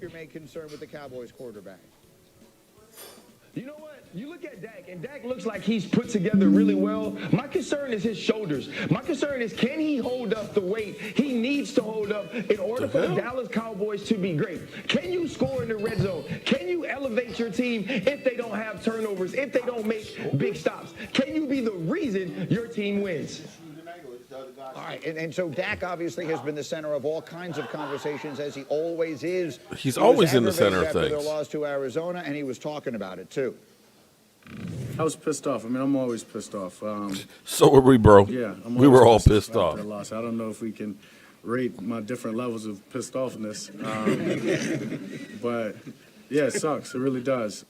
your main concern with the Cowboys quarterback? You know what? You look at Dak, and Dak looks like he's put together really well. My concern is his shoulders. My concern is, can he hold up the weight he needs to hold up in order for the Dallas Cowboys to be great? Can you score in the red zone? Can you elevate your team if they don't have turnovers, if they don't make big stops? Can you be the reason your team wins? All right, and so Dak obviously has been the center of all kinds of conversations, as he always is. He's always in the center of after things. their loss to Arizona, and he was talking about it too. I was pissed off. I mean, I'm always pissed off. So were we, bro. Yeah, we were all pissed off. After the loss. I don't know if we can rate my different levels of pissed offness, but yeah, it sucks. It really does.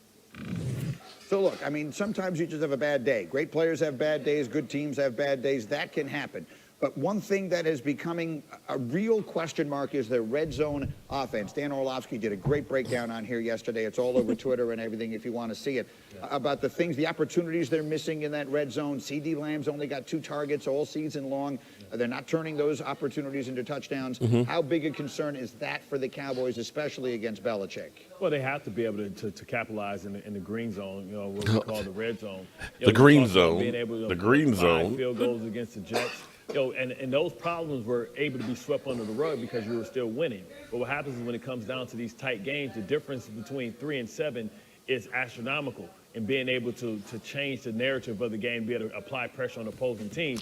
So look, I mean, sometimes you just have a bad day. Great players have bad days. Good teams have bad days. That can happen. But one thing that is becoming a real question mark is their red zone offense. Dan Orlovsky did a great breakdown on here yesterday. It's all over Twitter and everything if you want to see it. About the things, the opportunities they're missing in that red zone. C.D. Lamb's only got 2 targets all season long. They're not turning those opportunities into touchdowns. How big a concern is that for the Cowboys, especially against Belichick? Well, they have to be able to capitalize in the green zone, you know, what we call the red zone. You The know, green we talked about zone. being able to The green find zone. field goals against the Jets. You know, and those problems were able to be swept under the rug because you were still winning. But what happens is when it comes down to these tight games, the difference between 3 and 7 is astronomical. And being able to change the narrative of the game, be able to apply pressure on the opposing team.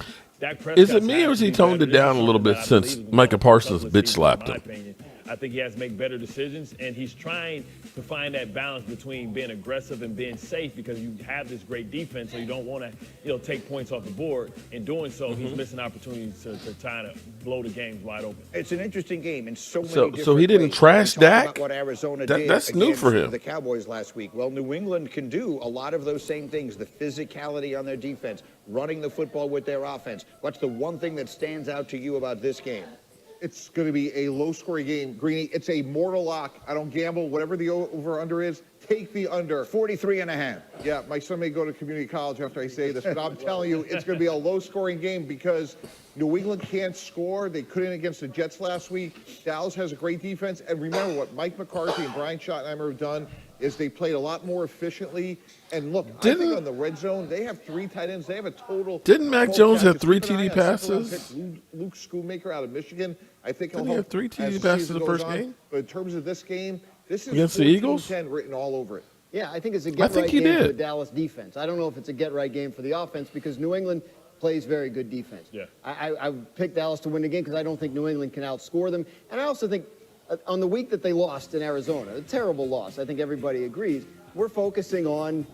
Is it me or has he toned it down a little bit since Micah Parsons bitch slapped him? I think he has to make better decisions, and he's trying to find that balance between being aggressive and being safe because you have this great defense, so you don't want to, take points off the board. In doing so, he's missing opportunities to try to blow the games wide open. It's an interesting game in so many different So he didn't ways. trash We talked Dak? about what Arizona did That's new for him. the Cowboys last week. Well, New England can do a lot of those same things, the physicality on their defense, running the football with their offense. What's the one thing that stands out to you about this game? It's going to be a low-scoring game. Greeny, it's a mortal lock. I don't gamble. Whatever the over-under is, take the under. 43.5. Yeah, my son may go to community college after I say this, but I'm telling you, it's going to be a low-scoring game because New England can't score. They couldn't against the Jets last week. Dallas has a great defense. And remember what Mike McCarthy and Brian Schottenheimer have done is they played a lot more efficiently. And look, I think on the red zone, they have 3 tight ends. They have a total. Didn't Mac Jones have 3 TD passes? passes? Luke Schoonmaker out of Michigan. I think Didn't he'll he have help 3 as TD the passes season the goes first on. game? But in terms of this game, this is Against the Eagles? 10 written all over it. Yeah, I think it's a I get-right think he game for did. the Dallas defense. I don't know if it's a get-right game for the offense because New England plays very good defense. Yeah. I picked Dallas to win the game because I don't think New England can outscore them. And I also think on the week that they lost in Arizona, a terrible loss, I think everybody agrees, we're focusing on,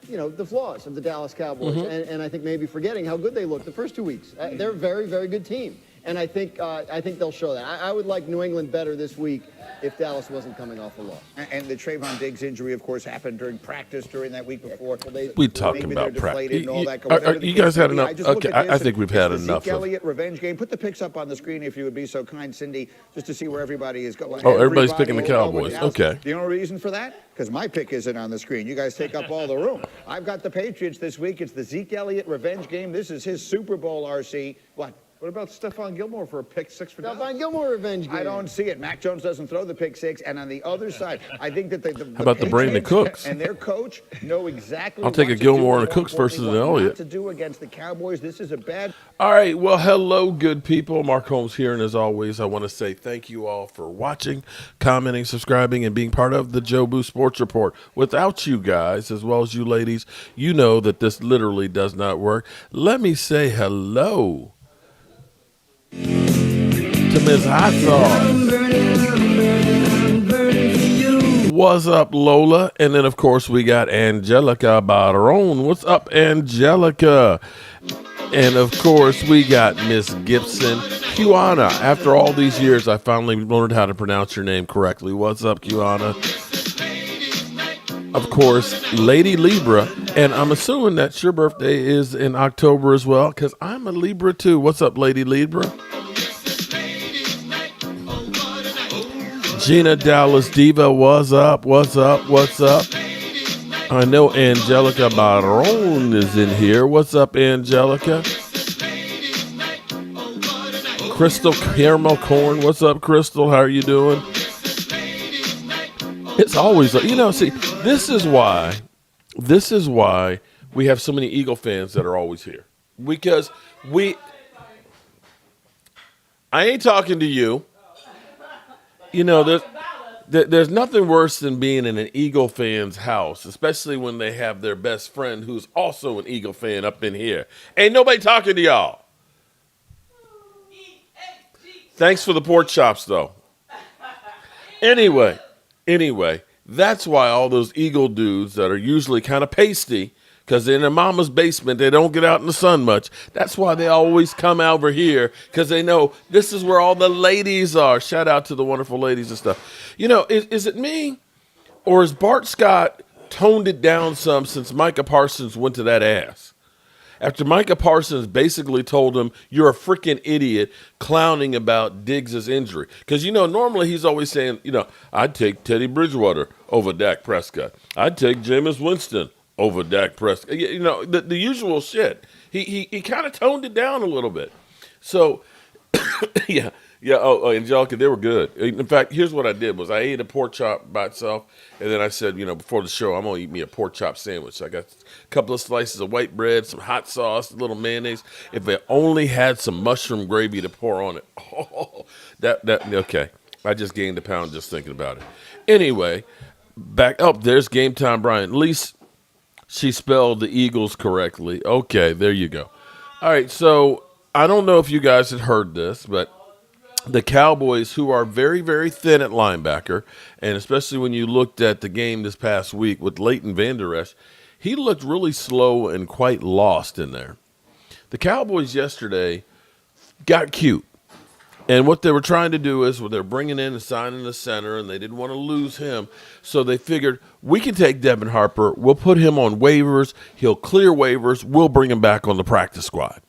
the flaws of the Dallas Cowboys. And I think maybe forgetting how good they looked the first 2 weeks. They're a very, very good team. And I think they'll show that. I would like New England better this week if Dallas wasn't coming off a loss. And the Trayvon Diggs injury, of course, happened during practice during that week before. We talking Maybe about they're practice. deflated and all that. You guys had enough. I just look Okay, at this I think we've had it's the enough. Zeke Elliott revenge game. Put the picks up on the screen if you would be so kind, Cindy, just to see where everybody is going. Oh, everybody's picking the Cowboys. Okay. The only reason for that? Because my pick isn't on the screen. You guys take up all the room. I've got the Patriots this week. It's the Zeke Elliott revenge game. This is his Super Bowl, RC. What? What about Stephon Gilmore for a pick 6 for Dallas? Stephon Gilmore revenge game. I don't see it. Mac Jones doesn't throw the pick 6. And on the other side, I think that the How about the Brandon Patriots Cooks? and their coach know exactly I'll take what a to Gilmore do, and a Cooks versus an what not Elliott. to do against the Cowboys. This is a bad. All right. Well, hello, good people. Mark Holmes here. And as always, I want to say thank you all for watching, commenting, subscribing, and being part of the Joe Boo Sports Report. Without you guys, as well as you ladies, you know that this literally does not work. Let me say hello to Ms. Hot Sauce. What's up, Lola? And then, of course, we got Angelica Barone. What's up, Angelica? And, of course, we got Miss Gibson. Kiwana. After all these years, I finally learned how to pronounce your name correctly. What's up, Kiwana? Of course, Lady Libra. And I'm assuming that your birthday is in October as well, because I'm a Libra, too. What's up, Lady Libra? Gina Dallas Diva, what's up, what's up, what's up? I know Angelica Barone is in here. What's up, Angelica? Crystal Caramel Corn, what's up, Crystal? How are you doing? It's always, see, this is why we have so many Eagle fans that are always here. Because I ain't talking to you. There's nothing worse than being in an Eagle fan's house, especially when they have their best friend who's also an Eagle fan up in here. Ain't nobody talking to y'all. Thanks for the pork chops, though. Anyway, that's why all those Eagle dudes that are usually kind of pasty, because they're in their mama's basement, they don't get out in the sun much. That's why they always come over here, because they know this is where all the ladies are. Shout out to the wonderful ladies and stuff. Is it me, or has Bart Scott toned it down some since Micah Parsons went to that ass? After Micah Parsons basically told him, you're a freaking idiot, clowning about Diggs' injury. Because, normally he's always saying, I'd take Teddy Bridgewater over Dak Prescott. I'd take Jameis Winston over Dak Prescott. The usual shit. He kind of toned it down a little bit. So, yeah. Oh, Angelica, they were good. In fact, here's what I did was I ate a pork chop by itself, and then I said, before the show, I'm going to eat me a pork chop sandwich. I got a couple of slices of white bread, some hot sauce, a little mayonnaise. If it only had some mushroom gravy to pour on it. Oh, okay. I just gained a pound just thinking about it. Anyway, back up. There's Game Time Brian. At least she spelled the Eagles correctly. Okay, there you go. All right, so I don't know if you guys had heard this, but the Cowboys, who are very, very thin at linebacker, and especially when you looked at the game this past week with Leighton Vander Esch, he looked really slow and quite lost in there. The Cowboys yesterday got cute. And what they were trying to do is they're bringing in and signing the center, and they didn't want to lose him. So they figured, we can take Devin Harper. We'll put him on waivers. He'll clear waivers. We'll bring him back on the practice squad.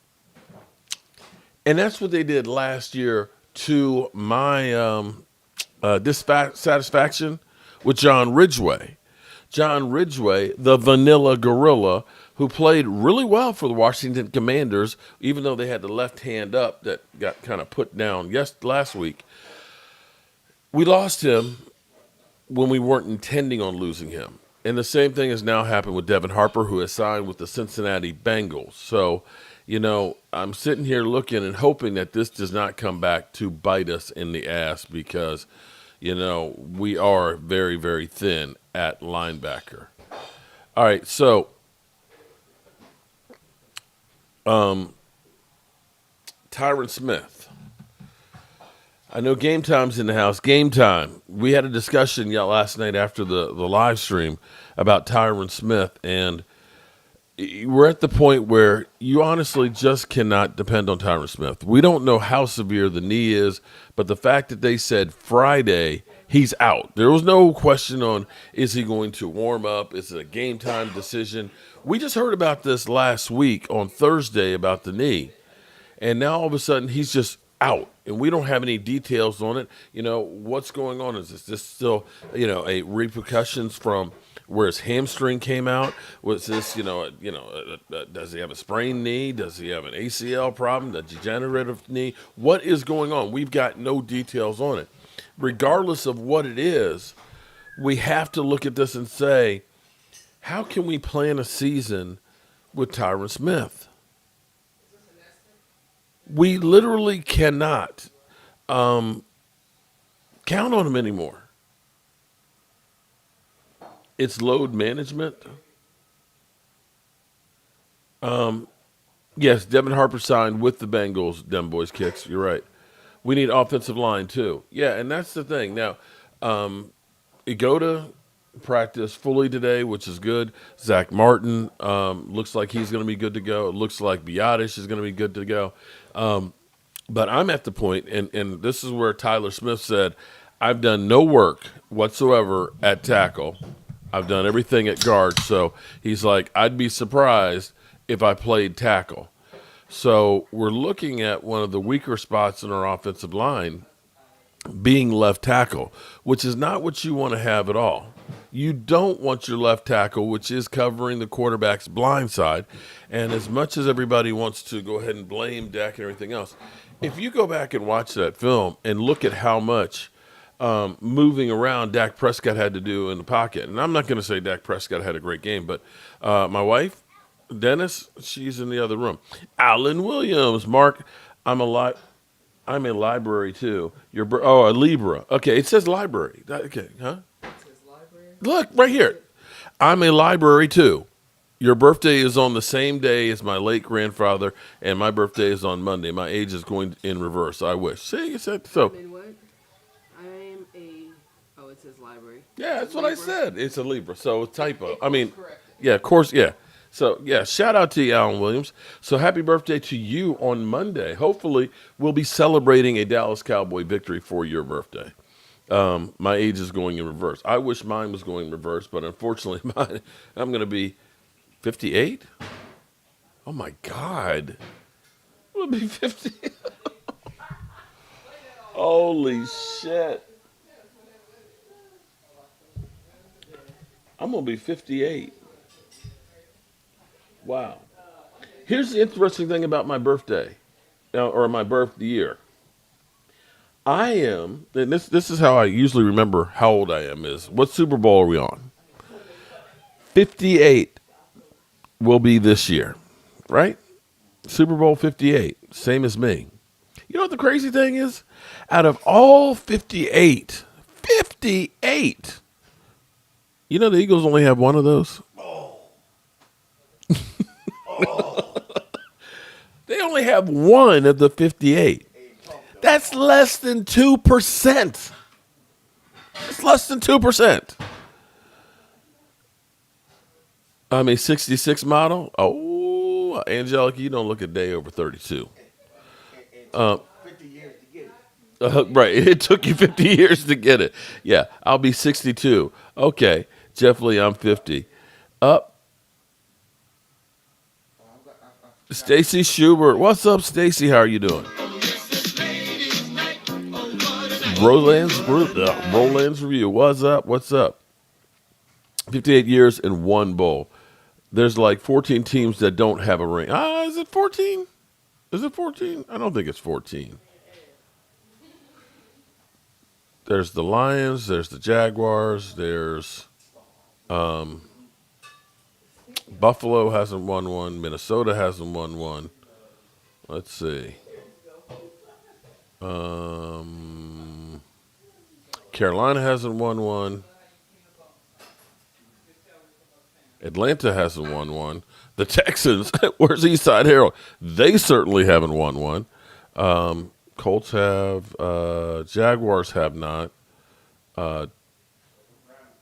And that's what they did last year to my dissatisfaction with John Ridgeway. John Ridgeway, the vanilla gorilla, who played really well for the Washington Commanders, even though they had the left hand up that got kind of put down last week. We lost him when we weren't intending on losing him. And the same thing has now happened with Devin Harper, who has signed with the Cincinnati Bengals. So, I'm sitting here looking and hoping that this does not come back to bite us in the ass because, we are very, very thin at linebacker. All right, so Tyron Smith. I know Game Time's in the house. Game Time. We had a discussion last night after the live stream about Tyron Smith, and we're at the point where you honestly just cannot depend on Tyron Smith. We don't know how severe the knee is, but the fact that they said Friday he's out. There was no question on, is he going to warm up? Is it a game time decision? We just heard about this last week on Thursday about the knee, and now all of a sudden he's just out, and we don't have any details on it. What's going on? Is this still, a repercussions from where his hamstring came out? Was this, does he have a sprained knee? Does he have an ACL problem, a degenerative knee? What is going on? We've got no details on it. Regardless of what it is, we have to look at this and say, how can we plan a season with Tyron Smith? We literally cannot count on him anymore. It's load management. Yes, Devin Harper signed with the Bengals, them boys kicks. You're right. We need offensive line too. Yeah, and that's the thing. Now, Igoda practiced fully today, which is good. Zach Martin looks like he's going to be good to go. It looks like Biotish is going to be good to go. But I'm at the point, and this is where Tyler Smith said, I've done no work whatsoever at tackle. I've done everything at guard. So he's like, I'd be surprised if I played tackle. So we're looking at one of the weaker spots in our offensive line being left tackle, which is not what you want to have at all. You don't want your left tackle, which is covering the quarterback's blind side. And as much as everybody wants to go ahead and blame Dak and everything else, if you go back and watch that film and look at how much moving around Dak Prescott had to do in the pocket. And I'm not going to say Dak Prescott had a great game, but my wife, Dennis, she's in the other room. Alan Williams, Mark, I'm a library too. A Libra. Okay, it says library. Okay, huh? It says library. Look right here. I'm a library too. Your birthday is on the same day as my late grandfather, and my birthday is on Monday. My age is going in reverse. I wish. See, you said so. I mean, what? I'm a. Oh, it says library. Yeah, that's what I said. It's a Libra, so typo. I mean, yeah, of course, yeah. So, yeah, shout out to you, Alan Williams. So, happy birthday to you on Monday. Hopefully, we'll be celebrating a Dallas Cowboy victory for your birthday. My age is going in reverse. I wish mine was going in reverse, but unfortunately, I'm going to be 58. Oh, my God. I'm going to be 50. Holy shit. I'm going to be 58. Wow. Here's the interesting thing about my birthday, or my birth year. I am, and this is how I usually remember how old I am, is what Super Bowl are we on? 58 will be this year, right? Super Bowl 58, same as me. You know what the crazy thing is? Out of all 58, you know the Eagles only have one of those? They only have one of the 58. That's less than 2%. It's less than 2%. I'm a 66 model. Oh, Angelica, you don't look a day over 32. 50 years to get it. Right. It took you 50 years to get it. Yeah, I'll be 62. Okay. Jeff Lee, I'm 50. Up. Stacy Schubert. What's up, Stacy? How are you doing? Roland's Review. What's up? What's up? 58 years and one bowl. There's like 14 teams that don't have a ring. Is it 14? Is it 14? I don't think it's 14. There's the Lions. There's the Jaguars. There's Buffalo hasn't won one. Minnesota hasn't won one. Let's see. Carolina hasn't won one. Atlanta hasn't won one. The Texans, where's Eastside Herald? They certainly haven't won one. Colts have. Jaguars have not.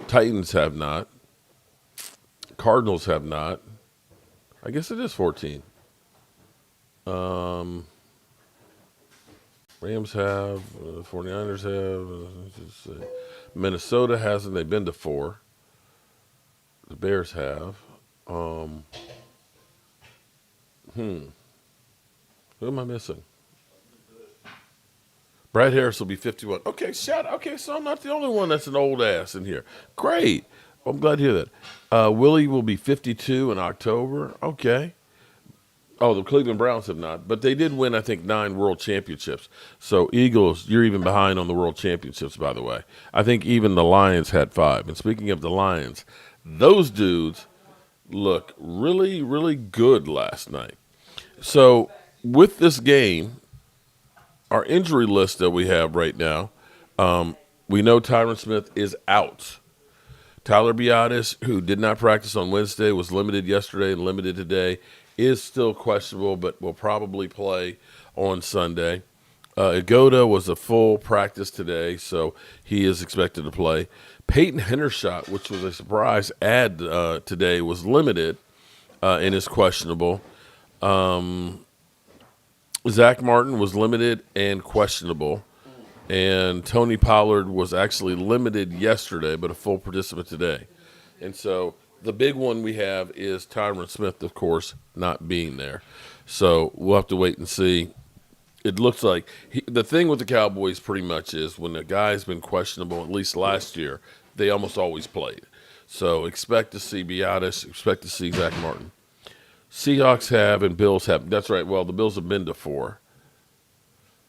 Titans have not. Cardinals have not. I guess it is 14. Rams have. 49ers have. Minnesota hasn't. They've been to 4. The Bears have. Who am I missing? Brad Harris will be 51. Okay, okay, so I'm not the only one that's an old ass in here. Great. I'm glad to hear that. Willie will be 52 in October. Okay. Oh, the Cleveland Browns have not. But they did win, I think, 9 world championships. So, Eagles, you're even behind on the world championships, by the way. I think even the Lions had 5. And speaking of the Lions, those dudes look really, really good last night. So, with this game, our injury list that we have right now, we know Tyron Smith is out. Tyler Biadasz, who did not practice on Wednesday, was limited yesterday and limited today, is still questionable, but will probably play on Sunday. Igoda was a full practice today, so he is expected to play. Peyton Hendershot, which was a surprise add today, was limited and is questionable. Zach Martin was limited and questionable. And Tony Pollard was actually limited yesterday, but a full participant today. And so the big one we have is Tyron Smith, of course, not being there. So we'll have to wait and see. It looks like the thing with the Cowboys pretty much is when a guy's been questionable, at least last year, they almost always played. So expect to see Biadasz, expect to see Zach Martin. Seahawks have and Bills have. That's right. Well, the Bills have been to 4.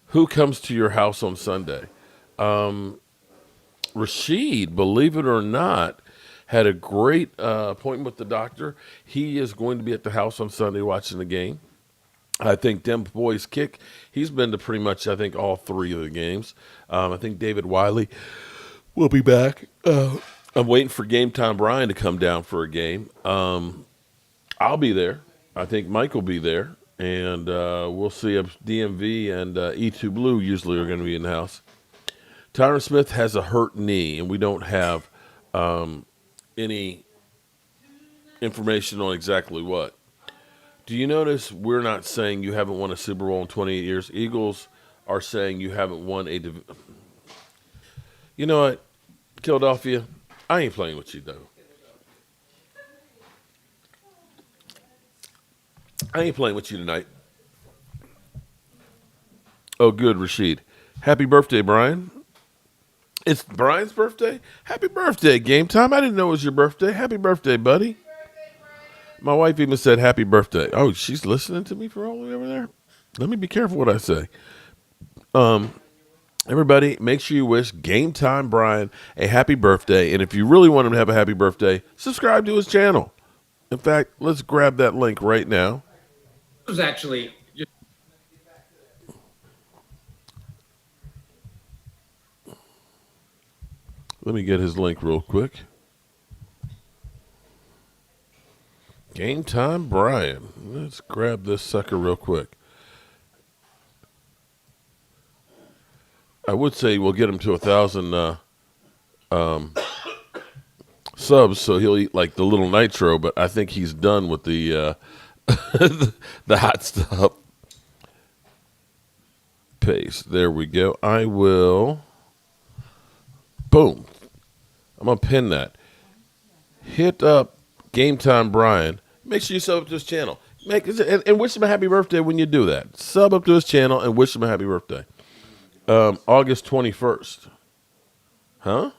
Who comes to your house on Sunday? Rashid, believe it or not, had a great appointment with the doctor. He is going to be at the house on Sunday watching the game. I think them boys kick. He's been to pretty much, I think, all three of the games. I think David Wiley will be back. I'm waiting for Game Time Brian to come down for a game. I'll be there. I think Mike will be there. And we'll see if DMV and E2 Blue usually are going to be in the house. Tyron Smith has a hurt knee, and we don't have any information on exactly what. Do you notice we're not saying you haven't won a Super Bowl in 28 years? Eagles are saying you haven't won a You know what, Philadelphia, I ain't playing with you, though. I ain't playing with you tonight. Oh, good, Rashid. Happy birthday, Brian. It's Brian's birthday? Happy birthday, Game Time. I didn't know it was your birthday. Happy birthday, buddy. My wife even said happy birthday. Oh, she's listening to me for all the way over there? Let me be careful what I say. Everybody, make sure you wish Game Time Brian a happy birthday. And if you really want him to have a happy birthday, subscribe to his channel. In fact, let's grab that link right now. It was actually just Let me get his link real quick. Game Time Brian. Let's grab this sucker real quick. I would say we'll get him to 1,000 subs, so he'll eat like the little nitro, but I think he's done with the the hot stuff. Paste. There we go. I will. Boom. I'm going to pin that. Hit up Game Time Brian. Make sure you sub up to his channel. And wish him a happy birthday when you do that. Sub up to his channel and wish him a happy birthday. August 21st. Huh?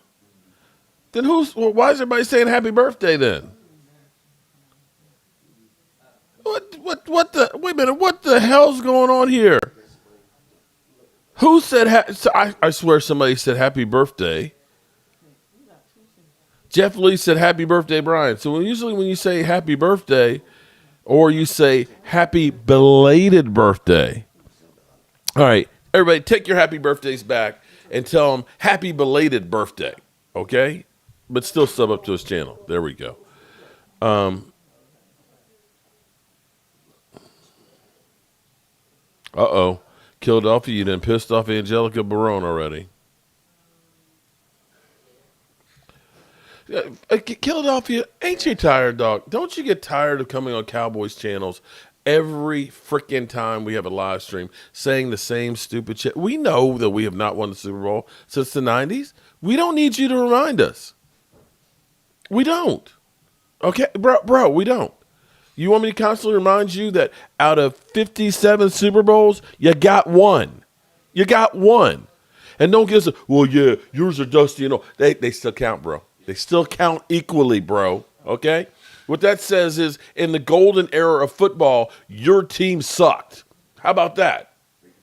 Then why is everybody saying happy birthday then? What the, wait a minute, what the hell's going on here? Who said, I swear somebody said happy birthday. Jeff Lee said happy birthday, Brian. So usually when you say happy birthday, or you say happy belated birthday. All right, everybody take your happy birthdays back and tell them happy belated birthday, okay? But still sub up to his channel. There we go. Uh-oh. Philadelphia, you done pissed off Angelica Barone already. Philadelphia, ain't you tired, dog? Don't you get tired of coming on Cowboys channels every freaking time we have a live stream saying the same stupid shit? We know that we have not won the Super Bowl since the 90s. We don't need you to remind us. We don't. Okay, bro, we don't. You want me to constantly remind you that out of 57 Super Bowls, you got one. You got one. And don't get us, well, yeah, yours are dusty. You know, they still count, bro. They still count equally, bro. Okay? What that says is, in the golden era of football, your team sucked. How about that?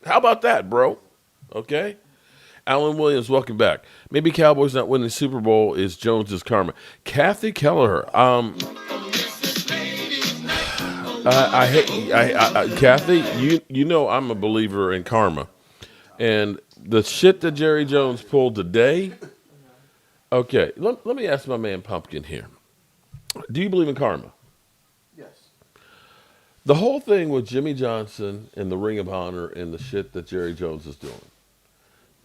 How about that, bro? Okay? Alan Williams, welcome back. Maybe Cowboys not winning the Super Bowl is Jones's karma. Kathy Kelleher. Kathy, you know I'm a believer in karma. And the shit that Jerry Jones pulled today. Okay, let me ask my man Pumpkin here. Do you believe in karma? Yes. The whole thing with Jimmy Johnson and the Ring of Honor and the shit that Jerry Jones is doing.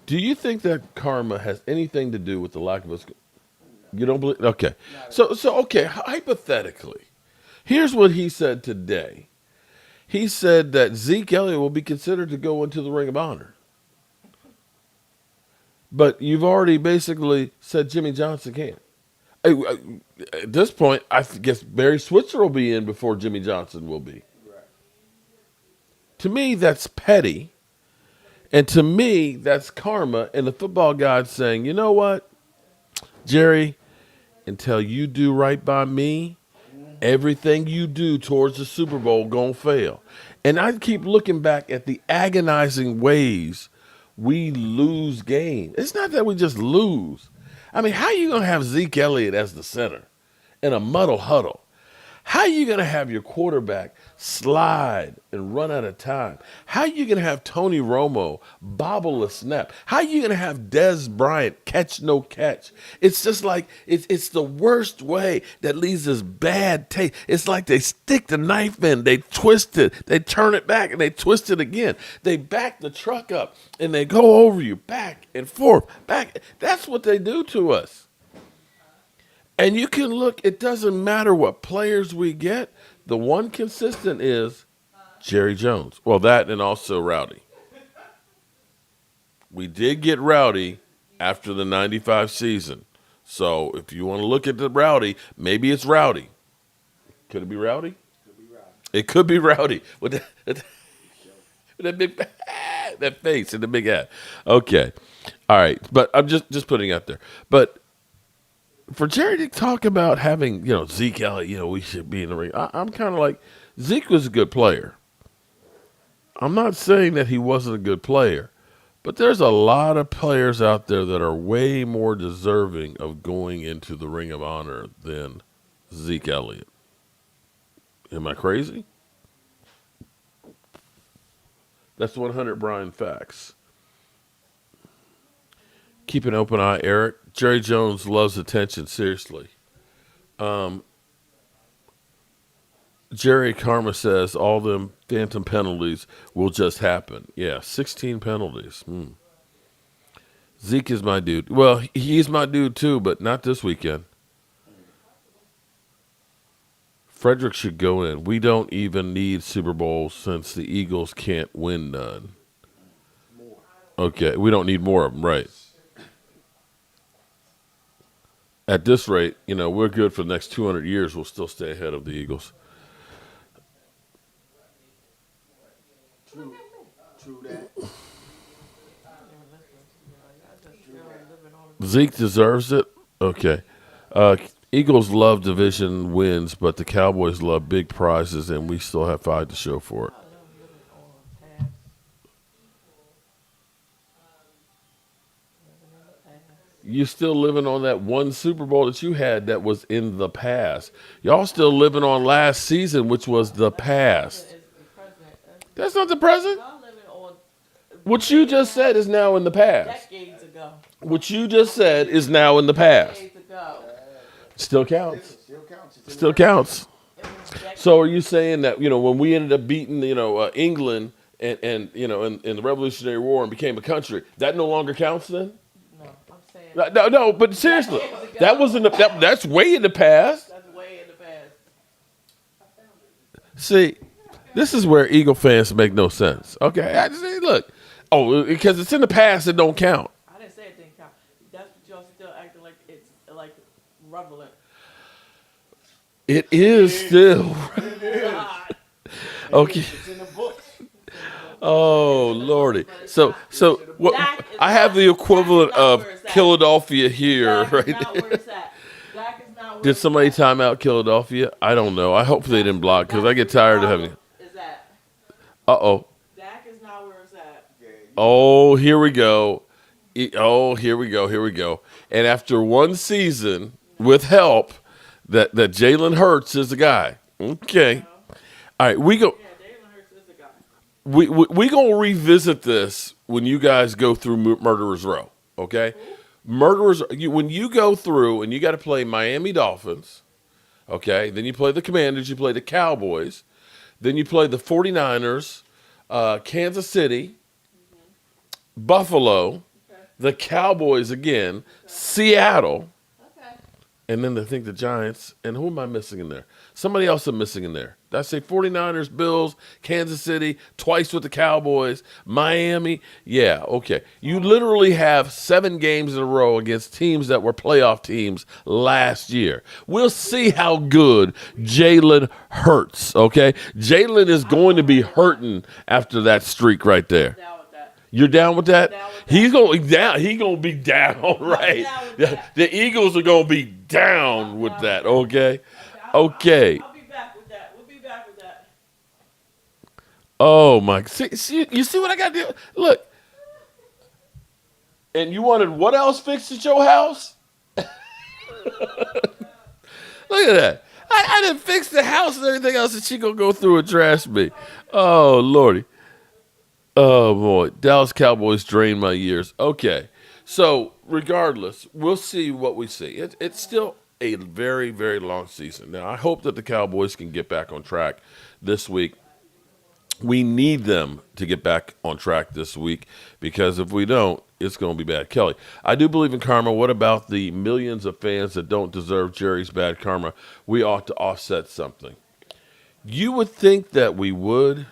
Do you think that karma has anything to do with the lack of us? You don't believe? Okay. So okay, hypothetically, here's what he said today. He said that Zeke Elliott will be considered to go into the Ring of Honor. But you've already basically said Jimmy Johnson can't. At this point, I guess Barry Switzer will be in before Jimmy Johnson will be. Right. To me, that's petty. And to me, that's karma. And the football God saying, you know what, Jerry, until you do right by me, everything you do towards the Super Bowl gonna fail. And I keep looking back at the agonizing ways we lose games. It's not that we just lose. I mean, how are you going to have Zeke Elliott as the center in a muddle huddle? How are you going to have your quarterback slide and run out of time? How are you going to have Tony Romo bobble a snap? How are you going to have Dez Bryant catch no catch? It's just like it's the worst way that leaves this bad taste. It's like they stick the knife in, they twist it, they turn it back, and they twist it again. They back the truck up and they go over you back and forth, back. That's what they do to us. And you can look, it doesn't matter what players we get. The one consistent is Jerry Jones. Well, that and also Rowdy. We did get Rowdy after the 95 season. So if you want to look at the Rowdy, maybe it's Rowdy. Could it be Rowdy? It could be Rowdy. With that big, that face and the big hat. Okay. All right. But I'm just putting it out there. But for Jerry to talk about having, Zeke Elliott, we should be in the ring. I'm kind of like, Zeke was a good player. I'm not saying that he wasn't a good player, but there's a lot of players out there that are way more deserving of going into the Ring of Honor than Zeke Elliott. Am I crazy? That's 100 Brian facts. Keep an open eye, Eric. Jerry Jones loves attention, seriously. Jerry Karma says all them phantom penalties will just happen. Yeah, 16 penalties. Zeke is my dude. Well, he's my dude too, but not this weekend. Frederick should go in. We don't even need Super Bowls since the Eagles can't win none. Okay, we don't need more of them, right? At this rate, we're good for the next 200 years. We'll still stay ahead of the Eagles. True that. Zeke deserves it. Okay. Eagles love division wins, but the Cowboys love big prizes, and we still have 5 to show for it. You're still living on that one Super Bowl that you had that was in the past. Y'all still living on last season, which was the past. That's not the present. What you just said is now in the past. Decades ago. What you just said is now in the past. Decades ago. Still counts. Still counts. So are you saying that, when we ended up beating, England and in the Revolutionary War and became a country, that no longer counts then? No, but seriously, that was that's way in the past. That's way in the past. See, this is where Eagle fans make no sense. Okay, I just say, look, because it's in the past, it don't count. I didn't say it didn't count. That's what y'all still acting like it's like relevant. It is still. Okay. It's in the books. Oh Lordy! So what? I have the equivalent of Philadelphia here, right? Did somebody time out Philadelphia? I don't know. I hope they didn't block because I get tired of having. Uh-oh. Dak is not where it's at. Oh, here we go. Here we go. And after one season with help, that Jalen Hurts is the guy. Okay. All right, we go. We gonna revisit this when you guys go through Murderers Row, okay? When you go through and you got to play Miami Dolphins, okay? Then you play the Commanders, you play the Cowboys, then you play the 49ers, Kansas City, Buffalo, the Cowboys again, Seattle, and then they think the Giants. And who am I missing in there? Somebody else I'm missing in there. Did I say 49ers, Bills, Kansas City, twice with the Cowboys, Miami? Yeah, okay. You literally have 7 games in a row against teams that were playoff teams last year. We'll see how good Jalen Hurts, okay? Jalen is going to be hurting after that streak right there. You're down with that? He's going down. He's going to be down, right? The Eagles are going to be down with that, okay? Okay. I'll be back with that. We'll be back with that. Oh, my. See, you see what I got to do? Look. And you wanted what else fixed at your house? Look at that. I didn't fix the house and everything else, and she gonna go through and trash me. Oh Lordy. Oh boy, Dallas Cowboys drained my years. Okay, so regardless, we'll see what we see. It's still a very, very long season. Now, I hope that the Cowboys can get back on track this week. We need them to get back on track this week because if we don't, it's going to be bad. Kelly, I do believe in karma. What about the millions of fans that don't deserve Jerry's bad karma? We ought to offset something. You would think that we would,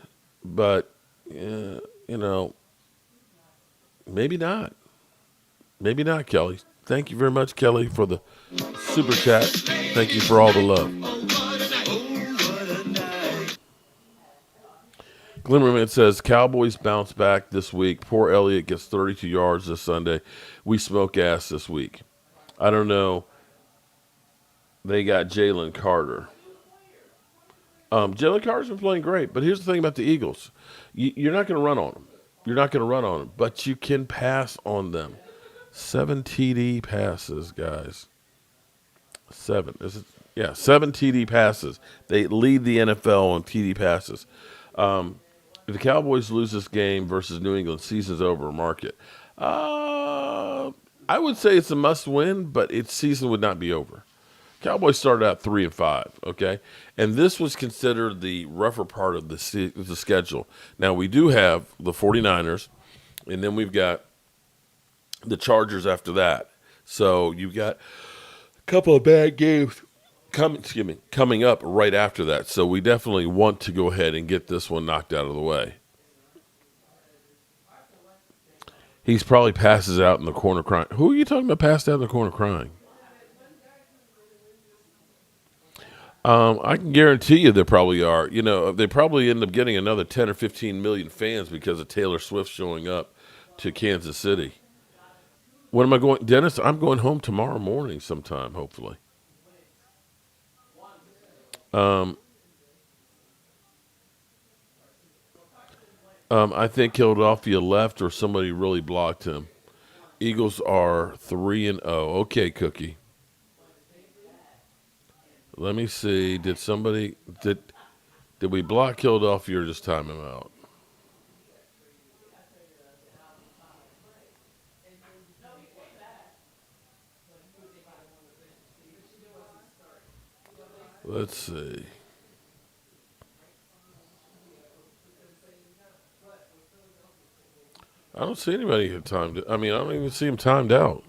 but maybe not. Maybe not, Kelly. Thank you very much, Kelly, for the super chat. Thank you for all the love. Glimmerman says, Cowboys bounce back this week. Poor Elliott gets 32 yards this Sunday. We smoke ass this week. I don't know. They got Jalen Carter. Jalen Carter's been playing great, but here's the thing about the Eagles. You're not going to run on them. You're not going to run on them, but you can pass on them. 7 TD passes, guys. 7 TD passes. They lead the NFL on TD passes. If the Cowboys lose this game versus New England, season's over. Mark it. I would say it's a must-win, but its season would not be over. Cowboys started out 3-5, okay? And this was considered the rougher part of the schedule. Now, we do have the 49ers, and then we've got the Chargers after that. So you've got a couple of bad games coming up right after that. So we definitely want to go ahead and get this one knocked out of the way. He's probably passes out in the corner crying. Who are you talking about passed out in the corner crying? I can guarantee you there probably are. They probably end up getting another 10 or 15 million fans because of Taylor Swift showing up to Kansas City. When am I going? Dennis, I'm going home tomorrow morning sometime, hopefully. I think Philadelphia left or somebody really blocked him. Eagles are 3-0. Okay, Cookie. Let me see. Did we block Philadelphia or just time him out? Let's see. I don't see anybody who timed it. I don't even see him timed out.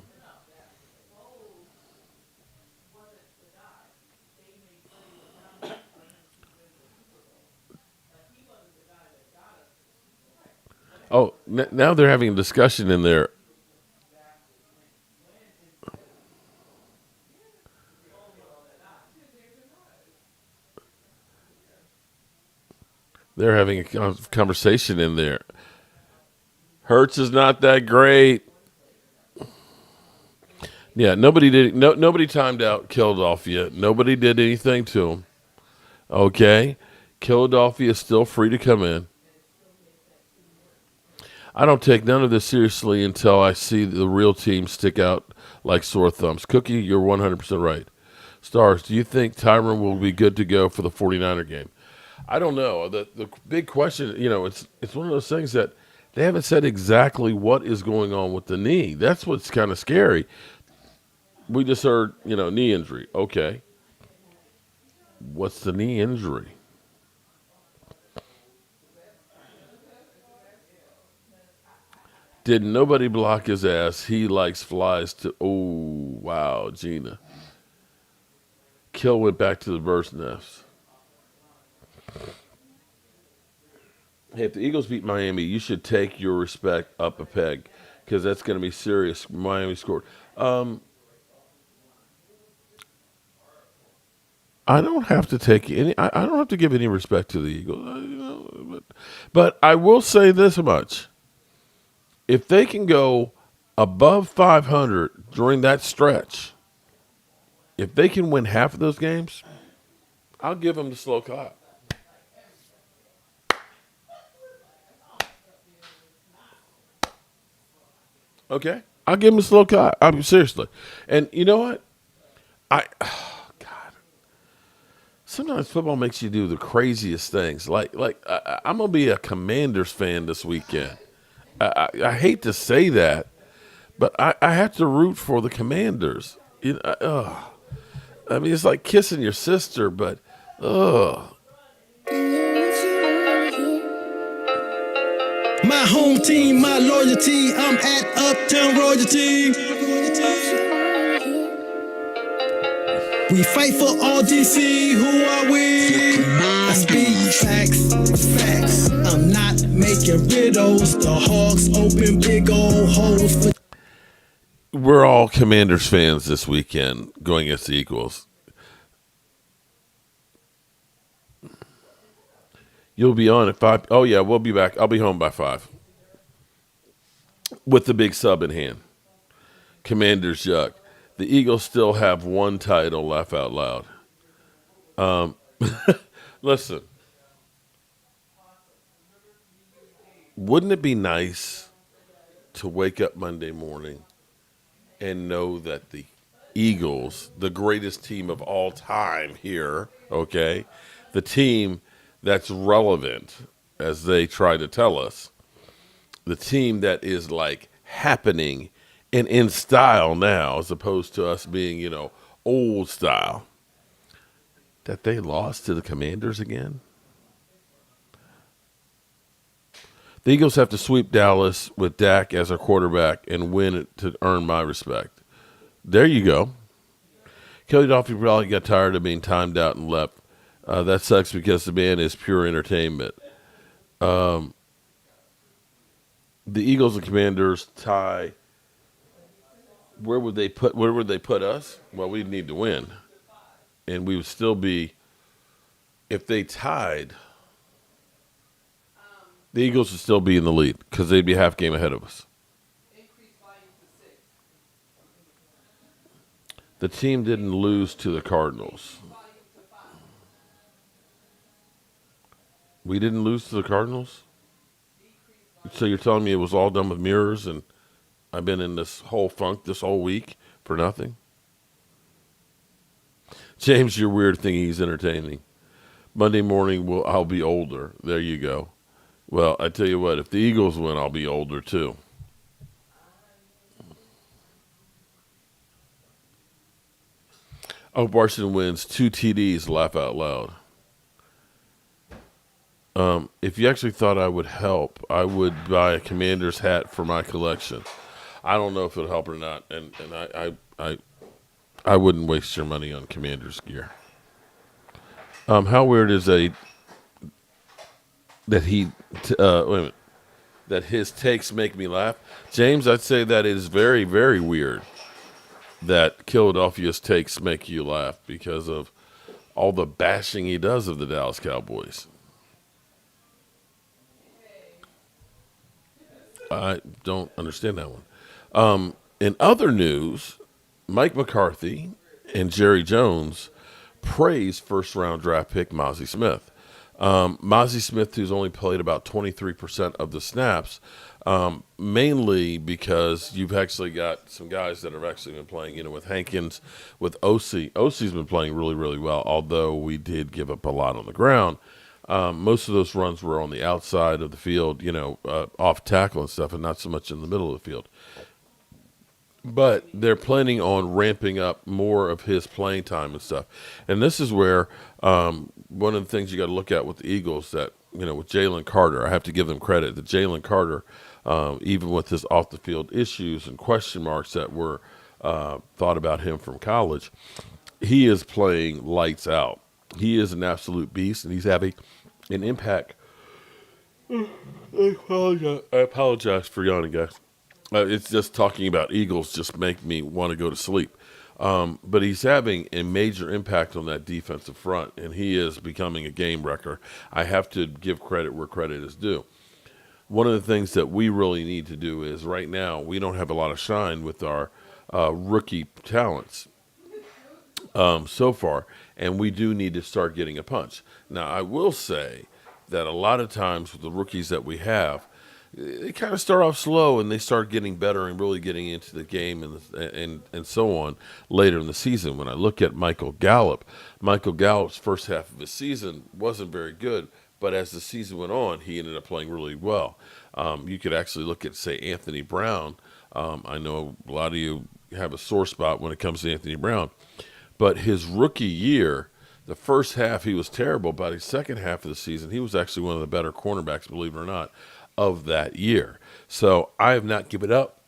Oh, now they're having a discussion in there. They're having a conversation in there. Hurts is not that great. Yeah, nobody did. Nobody timed out Philadelphia. Nobody did anything to him. Okay, Philadelphia is still free to come in. I don't take none of this seriously until I see the real team stick out like sore thumbs. Cookie, you're 100% right. Stars, do you think Tyron will be good to go for the 49er game? I don't know. The big question, it's one of those things that they haven't said exactly what is going on with the knee. That's what's kind of scary. We just heard, knee injury. Okay. What's the knee injury? Did nobody block his ass? He likes flies to. Oh, wow, Gina. Kill went back to the bird's nest. Hey, if the Eagles beat Miami, you should take your respect up a peg because that's going to be serious. Miami scored. I don't have to take any. I don't have to give any respect to the Eagles. But I will say this much: if they can go above 500 during that stretch, if they can win half of those games, I'll give them the slow clap. Okay, I'll give them a slow clap. Seriously, and you know what? God. Sometimes football makes you do the craziest things. I'm gonna be a Commanders fan this weekend. I hate to say that, but I have to root for the Commanders. I mean, it's like kissing your sister, but My home team, my loyalty, I'm at Uptown Royalty. We fight for all DC, who are we? I speak facts. I'm not making riddles. The Hawks open big old holes for. we're all Commanders fans this weekend going against the Eagles. You'll be on at 5. Oh, yeah, we'll be back. I'll be home by 5 with the big sub in hand. Commanders yuck. The Eagles still have one title, laugh out loud. Listen, wouldn't it be nice to wake up Monday morning and know that the Eagles, the greatest team of all time here, okay, the team that's relevant, as they try to tell us, the team that is like happening and in style now, as opposed to us being, old style, that they lost to the Commanders again? The Eagles have to sweep Dallas with Dak as our quarterback and win it to earn my respect. There you go. Kelly Dolphy probably got tired of being timed out and left. That sucks because the man is pure entertainment. The Eagles and Commanders tie. Where would they put us? Well, we'd need to win. And we would still be, if they tied, the Eagles would still be in the lead because they'd be a half game ahead of us. The team didn't lose to the Cardinals. We didn't lose to the Cardinals? So you're telling me it was all done with mirrors and I've been in this whole funk this whole week for nothing? James, your weird thing, he's entertaining. Monday morning, I'll be older. There you go. Well, I tell you what, if the Eagles win, I'll be older too. Oh, Washington wins 2 TDs, laugh out loud. If you actually thought I would help, I would buy a Commander's hat for my collection. I don't know if it'll help or not, and I wouldn't waste your money on Commander's gear. How weird is that that his takes make me laugh? James, I'd say that is very, very weird that Philadelphia's takes make you laugh because of all the bashing he does of the Dallas Cowboys. I don't understand that one. In other news, Mike McCarthy and Jerry Jones praised first-round draft pick Mozzie Smith. Mozzie Smith, who's only played about 23% of the snaps, mainly because you've actually got some guys that have actually been playing, with Hankins, with O.C. O.C.'s been playing really, really well, although we did give up a lot on the ground. Most of those runs were on the outside of the field, off tackle and stuff, and not so much in the middle of the field. But they're planning on ramping up more of his playing time and stuff. And this is where one of the things you got to look at with the Eagles that, with Jalen Carter, I have to give them credit that Jalen Carter, even with his off-the-field issues and question marks that were thought about him from college, he is playing lights out. He is an absolute beast, and he's having an impact. I apologize for yawning, guys. It's just talking about Eagles just make me want to go to sleep. But he's having a major impact on that defensive front, and he is becoming a game wrecker. I have to give credit where credit is due. One of the things that we really need to do is right now we don't have a lot of shine with our rookie talents so far, and we do need to start getting a punch. Now, I will say that a lot of times with the rookies that we have, they kind of start off slow and they start getting better and really getting into the game and so on later in the season. When I look at Michael Gallup's first half of his season wasn't very good, but as the season went on, he ended up playing really well. You could actually look at, say, Anthony Brown. I know a lot of you have a sore spot when it comes to Anthony Brown, but his rookie year, the first half he was terrible, but his second half of the season, he was actually one of the better cornerbacks, believe it or not, of that year. So I have not given up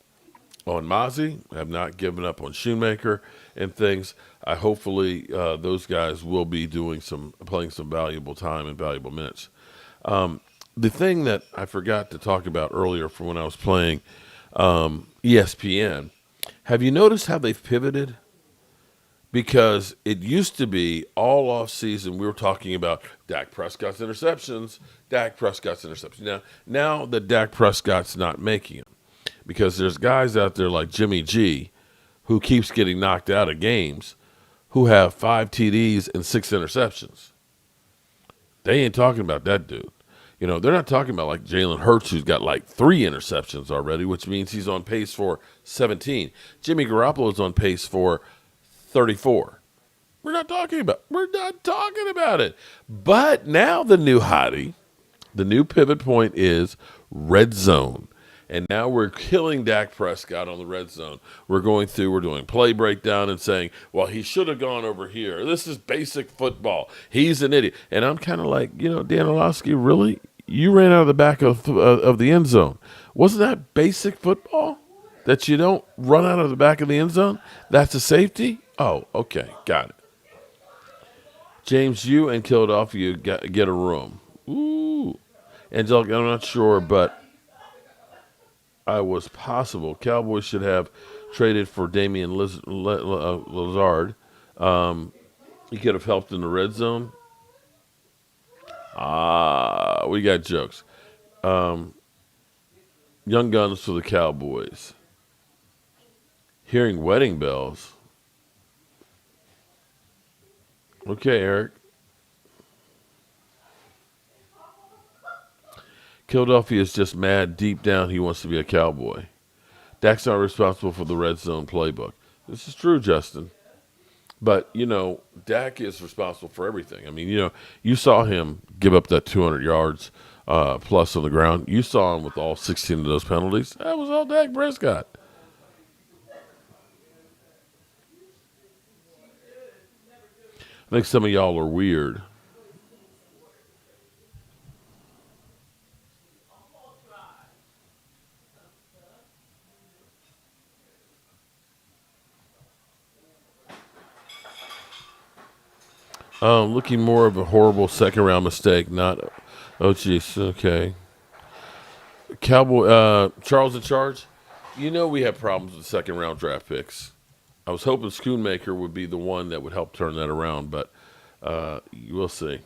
on Mozzie. I have not given up on Shoemaker and things. Hopefully those guys will be playing some valuable time and valuable minutes. The thing that I forgot to talk about earlier from when I was playing ESPN, have you noticed how they've pivoted? Because it used to be all off season we were talking about Dak Prescott's interceptions. Now that Dak Prescott's not making them, because there's guys out there like Jimmy G, who keeps getting knocked out of games, who have 5 TDs and 6 interceptions. They ain't talking about that dude. You know, they're not talking about like Jalen Hurts, who's got like 3 interceptions already, which means he's on pace for 17. Jimmy Garoppolo is on pace for 34. We're not talking about it. But now the new hottie, the new pivot point is red zone. And now we're killing Dak Prescott on the red zone. We're doing play breakdown and saying, well, he should have gone over here. This is basic football. He's an idiot. And I'm kind of like, Dan Orlovsky, really? You ran out of the back of the end zone. Wasn't that basic football? That you don't run out of the back of the end zone? That's a safety? Oh, okay. Got it. James, you and Philadelphia get a room. Ooh. Angelica, I'm not sure, but I was possible. Cowboys should have traded for Damian Lazard. He could have helped in the red zone. We got jokes. Young guns for the Cowboys. Hearing wedding bells. Okay, Eric. Philadelphia is just mad deep down he wants to be a Cowboy. Dak's not responsible for the red zone playbook. This is true, Justin. But, Dak is responsible for everything. I mean, you saw him give up that 200 yards plus on the ground. You saw him with all 16 of those penalties. That was all Dak Prescott. I think some of y'all are weird. Looking more of a horrible second-round mistake, not. Oh, jeez. Okay. Cowboy Charles in charge. We have problems with second-round draft picks. I was hoping Schoonmaker would be the one that would help turn that around, but we'll see.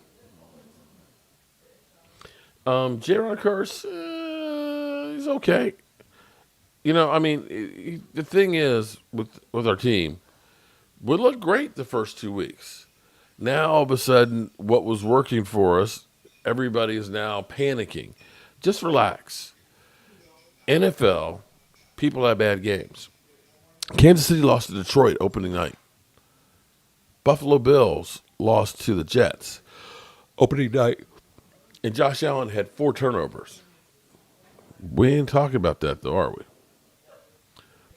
J-Ron Curse, he's okay. The thing is with our team, we looked great the first 2 weeks. Now, all of a sudden, what was working for us, everybody is now panicking. Just relax. NFL, people have bad games. Kansas City lost to Detroit opening night. Buffalo Bills lost to the Jets opening night. And Josh Allen had 4 turnovers. We ain't talking about that, though, are we?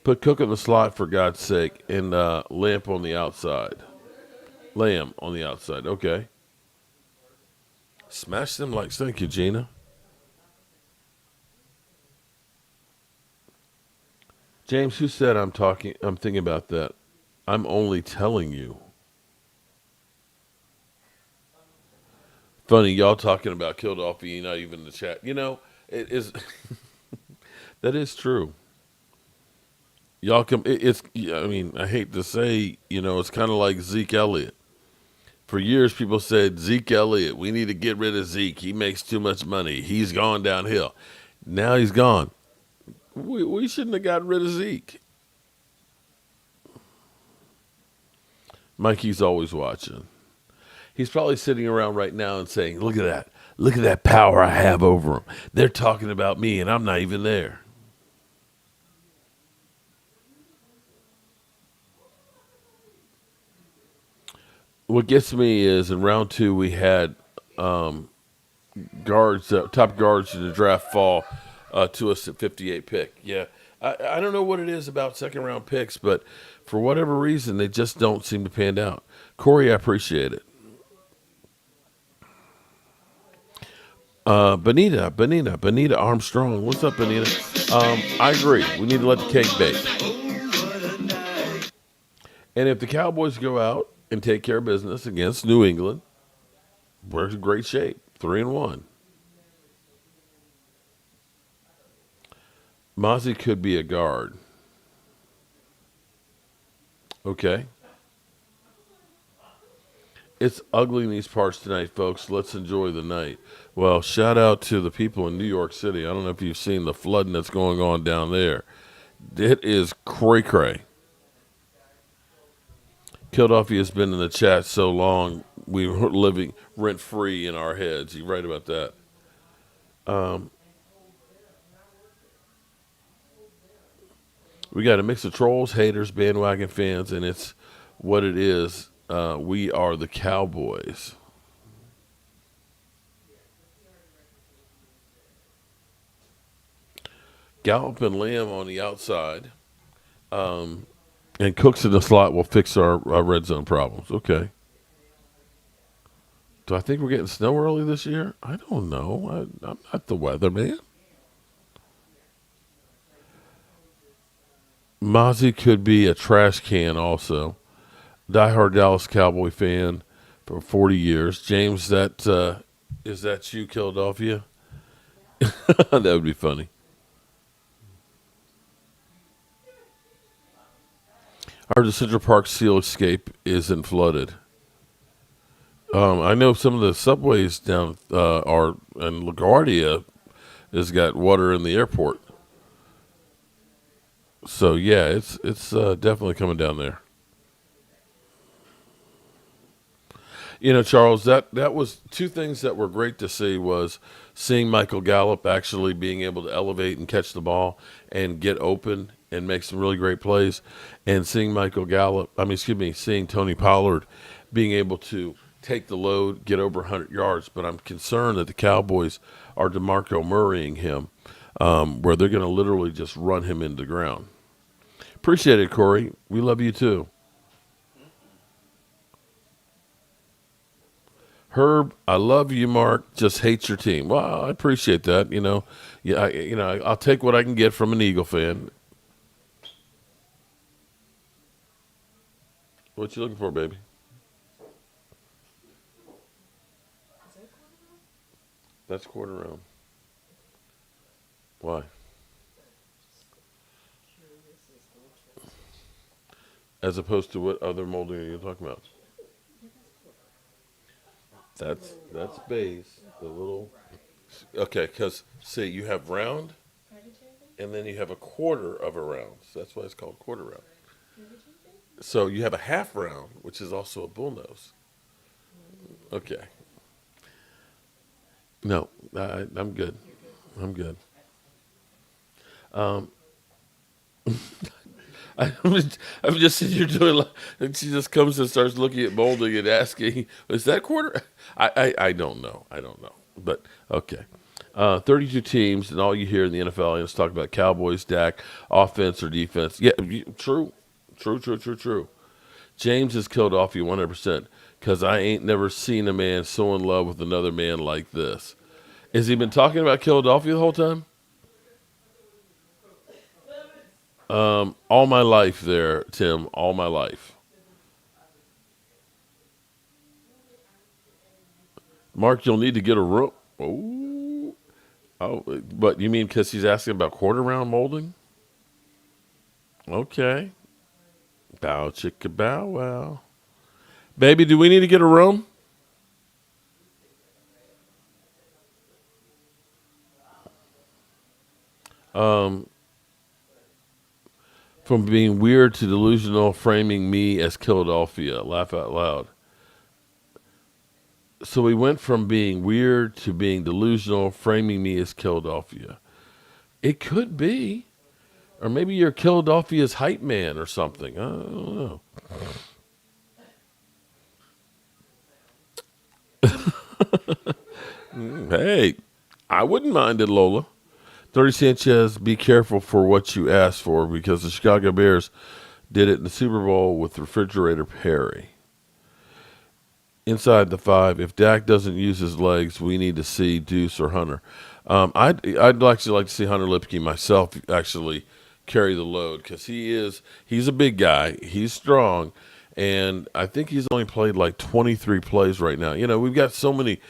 Put Cook in the slot, for God's sake, and Lamb on the outside. Okay. Smash them like, thank you, Gina. James, who said I'm thinking about that? I'm only telling you. Funny, y'all talking about Philadelphia, not even in the chat. It is that is true. Y'all I hate to say, it's kind of like Zeke Elliott. For years, people said, Zeke Elliott, we need to get rid of Zeke. He makes too much money. He's gone downhill. Now he's gone. We shouldn't have gotten rid of Zeke. Mikey's always watching. He's probably sitting around right now and saying, look at that. Look at that power I have over them. They're talking about me, and I'm not even there. What gets me is in round 2 we had guards, top guards in the draft fall to us at 58 pick. Yeah, I don't know what it is about second round picks, but for whatever reason, they just don't seem to pan out. Corey, I appreciate it. Benita Armstrong. What's up, Benita? I agree. We need to let the cake bake. And if the Cowboys go out and take care of business against New England, we're in great shape. 3-1. Mozzie could be a guard. Okay. It's ugly in these parts tonight, folks. Let's enjoy the night. Well, shout out to the people in New York City. I don't know if you've seen the flooding that's going on down there. It is cray-cray. Philadelphia has been in the chat so long, we were living rent-free in our heads. You're right about that. We got a mix of trolls, haters, bandwagon fans, and it's what it is. We are the Cowboys. Gallup and Lamb on the outside. And Cooks in the slot will fix our red zone problems. Okay. Do I think we're getting snow early this year? I don't know. I'm not the weatherman. Mozzie could be a trash can also. Diehard Dallas Cowboy fan for 40 years. James, is that you, Philadelphia? That would be funny. Our Central Park Seal Escape isn't flooded. I know some of the subways down are, and LaGuardia has got water in the airport. So yeah, it's definitely coming down there. You know, Charles, that was two things that were great to see was seeing Michael Gallup actually being able to elevate and catch the ball and get open and make some really great plays, and seeing seeing Tony Pollard being able to take the load, get over 100 yards. But I'm concerned that the Cowboys are DeMarco Murraying him, where they're going to literally just run him into the ground. Appreciate it, Corey. We love you too. Herb, I love you, Mark. Just hates your team. Well, I appreciate that. I'll take what I can get from an Eagle fan. What you looking for, baby? That's quarter round. Why? As opposed to what other molding are you talking about? That's base. The little. Okay, because see, you have round, and then you have a quarter of a round. So that's why it's called quarter round. So you have a half round, which is also a bullnose. Okay. No, I'm good. I'm good. I'm just sitting here doing, and she just comes and starts looking at molding and asking, "Is that quarter?" I don't know. But okay. 32 teams, and all you hear in the NFL is talk about Cowboys, Dak, offense or defense. Yeah, true. James has killed off you 100% because I ain't never seen a man so in love with another man like this. Has he been talking about Philadelphia the whole time? All my life there, Tim. All my life. Mark, you'll need to get a room. Oh, but you mean because he's asking about quarter round molding? Okay. Bow chicka bow wow. Baby, do we need to get a room? From being weird to delusional, framing me as Philadelphia. Laugh out loud. So we went from being weird to being delusional, framing me as Philadelphia. It could be. Or maybe you're Philadelphia's hype man or something. I don't know. Hey, I wouldn't mind it, Lola. 30 Sanchez, be careful for what you ask for because the Chicago Bears did it in the Super Bowl with Refrigerator Perry. Inside the 5, if Dak doesn't use his legs, we need to see Deuce or Hunter. I'd actually like to see Hunter Lipke myself actually carry the load because he's a big guy. He's strong, and I think he's only played like 23 plays right now. You know, we've got so many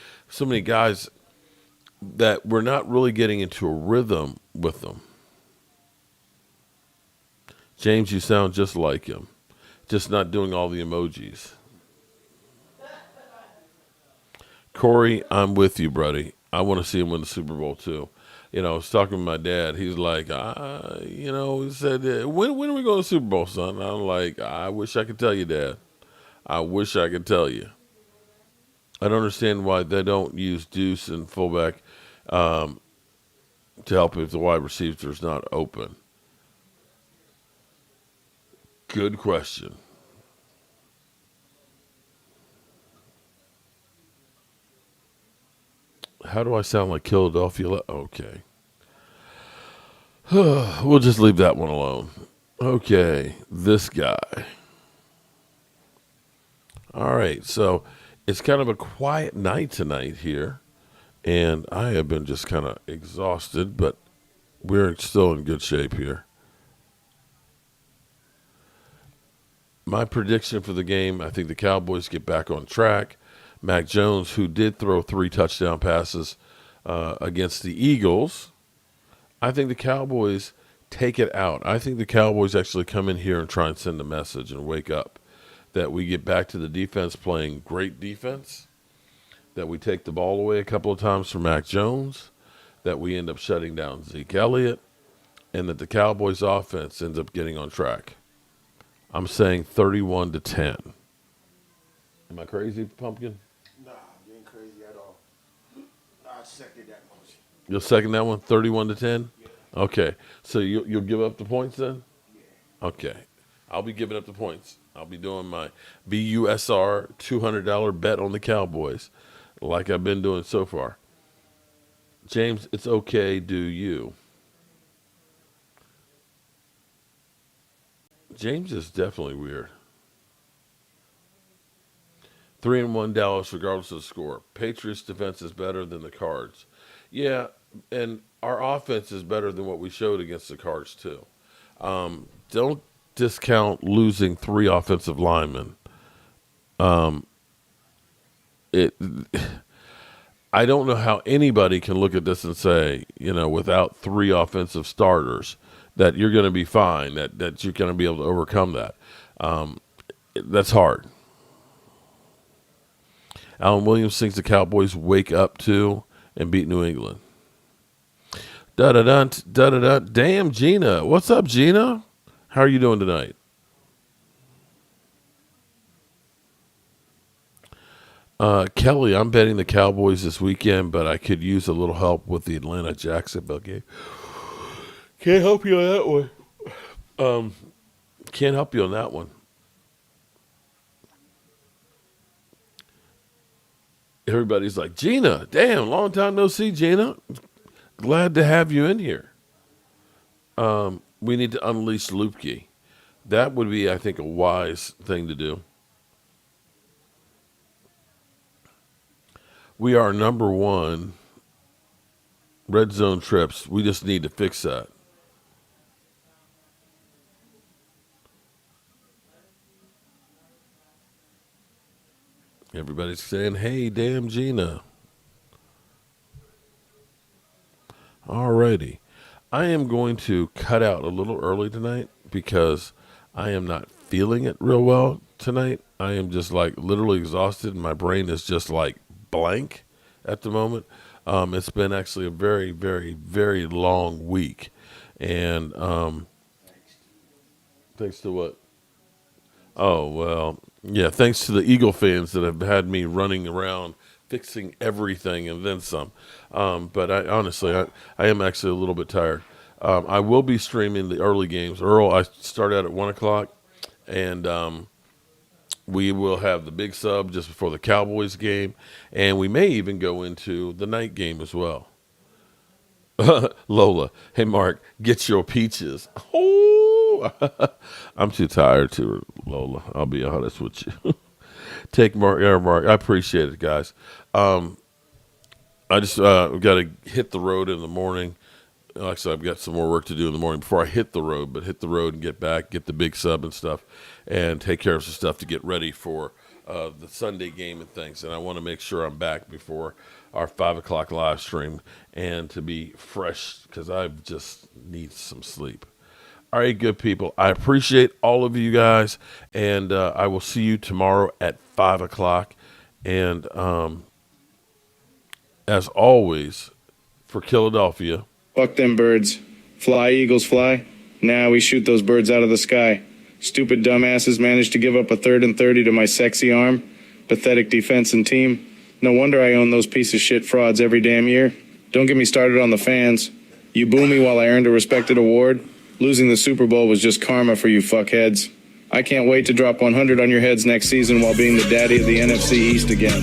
guys that we're not really getting into a rhythm with them. James, you sound just like him, just not doing all the emojis. Corey, I'm with you, buddy. I want to see him win the Super Bowl too. You know, I was talking with my dad. He's like, he said, when are we going to the Super Bowl, son? I'm like, I wish I could tell you, Dad. I wish I could tell you. I don't understand why they don't use Deuce and fullback to help if the wide receiver is not open. Good question. How do I sound like Philadelphia? Okay. We'll just leave that one alone. Okay, this guy. All right, so it's kind of a quiet night tonight here, and I have been just kind of exhausted, but we're still in good shape here. My prediction for the game, I think the Cowboys get back on track. Mac Jones, who did throw 3 touchdown passes against the Eagles, I think the Cowboys take it out. I think the Cowboys actually come in here and try and send a message and wake up that we get back to the defense playing great defense, that we take the ball away a couple of times from Mac Jones, that we end up shutting down Zeke Elliott, and that the Cowboys offense ends up getting on track. I'm saying 31-10. Am I crazy, Pumpkin? Nah, you ain't crazy at all. I second that motion. You'll second that one, 31-10? Yeah. Okay. So you'll give up the points then? Yeah. Okay. I'll be giving up the points. I'll be doing my BUSR $200 bet on the Cowboys like I've been doing so far. James, it's okay, do you? James is definitely weird. 3-1 Dallas, regardless of the score. Patriots defense is better than the Cards. Yeah, and our offense is better than what we showed against the Cards too. Don't discount losing 3 offensive linemen. I don't know how anybody can look at this and say, without 3 offensive starters, that you're going to be fine, that you're going to be able to overcome that. That's hard. Alan Williams thinks the Cowboys wake up to and beat New England. Da-da-da, da-da-da. Damn, Gina. What's up, Gina? How are you doing tonight? Kelly, I'm betting the Cowboys this weekend, but I could use a little help with the Atlanta-Jacksonville game. Can't help you on that one. Can't help you on that one. Everybody's like, Gina, damn, long time no see, Gina. Glad to have you in here. We need to unleash Lupke. That would be, I think, a wise thing to do. We are number 1 red zone trips. We just need to fix that. Everybody's saying, hey, damn Gina. Alrighty. I am going to cut out a little early tonight because I am not feeling it real well tonight. I am just like literally exhausted. My brain is just like blank at the moment. It's been actually a very, very, very long week. And thanks to what? Oh, well, yeah, thanks to the Eagle fans that have had me running around fixing everything and then some. But I honestly am actually a little bit tired. I will be streaming the early games. Earl, I start out at 1 o'clock, and we will have the big sub just before the Cowboys game, and we may even go into the night game as well. Lola, hey Mark, get your peaches. Oh, I'm too tired to, Lola. I'll be honest with you. Take Mark, Mark. I appreciate it, guys. I just got to hit the road in the morning. Like I said, I've got some more work to do in the morning before I hit the road, but hit the road and get back, get the big sub and stuff, and take care of some stuff to get ready for the Sunday game and things. And I want to make sure I'm back before our 5 o'clock live stream and to be fresh because I just need some sleep. All right, good people. I appreciate all of you guys, and I will see you tomorrow at 5 o'clock. And as always, for Philadelphia, Fuck them birds. Fly, Eagles, fly. Now we shoot those birds out of the sky. Stupid dumbasses managed to give up a 3rd and 30 to my sexy arm. Pathetic defense and team. No wonder I own those piece of shit frauds every damn year. Don't get me started on the fans. You boo me while I earned a respected award. Losing the Super Bowl was just karma for you fuckheads. I can't wait to drop 100 on your heads next season while being the daddy of the NFC East again.